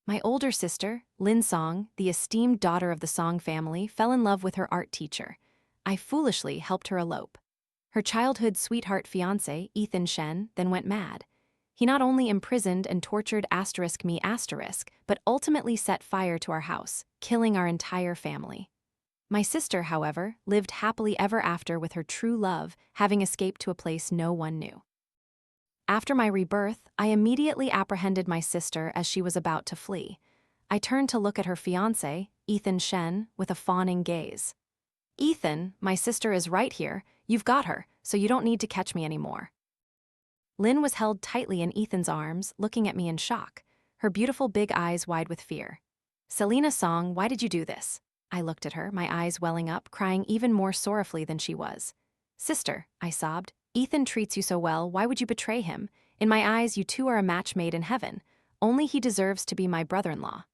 My older sister, Lynn Song, the esteemed daughter of the Song family, fell in love with her art teacher. I foolishly helped her elope. Her childhood sweetheart fiancé, Shen, then went mad. He not only imprisoned and tortured me, but ultimately set fire to our house, killing our entire family. My sister, however, lived happily ever after with her true love, having escaped to a place no one knew. After my rebirth, I immediately apprehended my sister as she was about to flee. I turned to look at her fiancé, Shen, with a fawning gaze. "Ethan, my sister is right here, you've got her, so you don't need to catch me anymore." Lynn was held tightly in Ethan's arms, looking at me in shock, her beautiful big eyes wide with fear. "Selena Song, why did you do this?" I looked at her, my eyes welling up, crying even more sorrowfully than she was. "Sister," I sobbed, "Ethan treats you so well, why would you betray him? In my eyes, you two are a match made in heaven. Only he deserves to be my brother-in-law."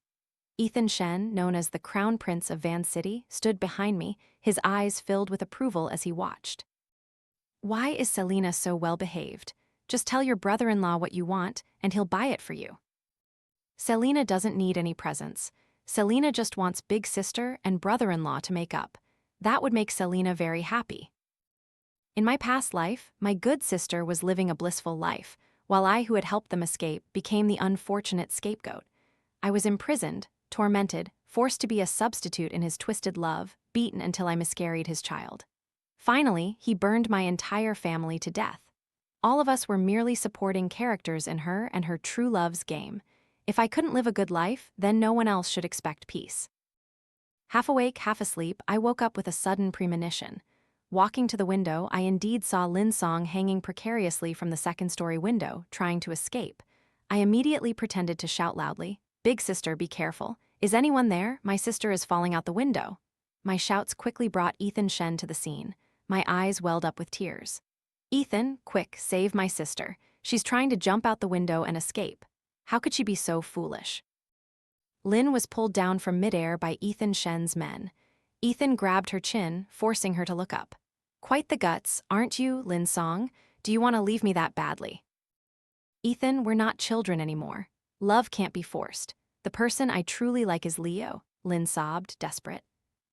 Shen, known as the Crown Prince of Van City, stood behind me, his eyes filled with approval as he watched. "Why is Selena so well-behaved? Just tell your brother-in-law what you want, and he'll buy it for you." "Selena doesn't need any presents. Selena just wants big sister and brother-in-law to make up. That would make Selena very happy." In my past life, my good sister was living a blissful life, while I, who had helped them escape, became the unfortunate scapegoat. I was imprisoned, tormented, forced to be a substitute in his twisted love, beaten until I miscarried his child. Finally, he burned my entire family to death. All of us were merely supporting characters in her and her true love's game. If I couldn't live a good life, then no one else should expect peace. Half awake, half asleep, I woke up with a sudden premonition. Walking to the window, I indeed saw Lynn Song hanging precariously from the second-story window, trying to escape. I immediately pretended to shout loudly, "Big sister, be careful. Is anyone there? My sister is falling out the window." My shouts quickly brought Shen to the scene. My eyes welled up with tears. "Ethan, quick, save my sister. She's trying to jump out the window and escape. How could she be so foolish?" Lynn was pulled down from midair by Shen's men. Ethan grabbed her chin, forcing her to look up. "Quite the guts, aren't you, Lynn Song? Do you want to leave me that badly?" "Ethan, we're not children anymore. Love can't be forced. The person I truly like is Leo," Lynn sobbed, desperate.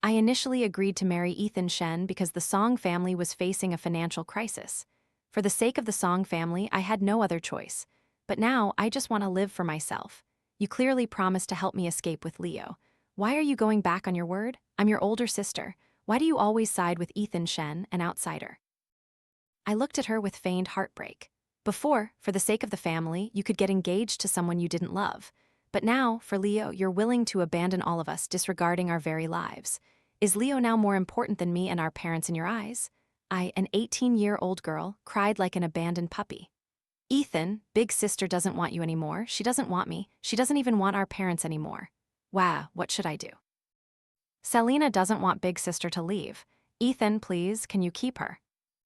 I initially agreed to marry Shen because the Song family was facing a financial crisis. For the sake of the Song family, I had no other choice. But now, I just want to live for myself. You clearly promised to help me escape with Leo. Why are you going back on your word? I'm your older sister. Why do you always side with Shen, an outsider?" I looked at her with feigned heartbreak. Before, for the sake of the family, you could get engaged to someone you didn't love. But now, for Leo, you're willing to abandon all of us, disregarding our very lives. Is Leo now more important than me and our parents in your eyes? I, an 18-year-old girl, cried like an abandoned puppy. "Ethan, big sister doesn't want you anymore. She doesn't want me. She doesn't even want our parents anymore. Wow, what should I do?" "Selena doesn't want big sister to leave. Ethan, please, can you keep her?"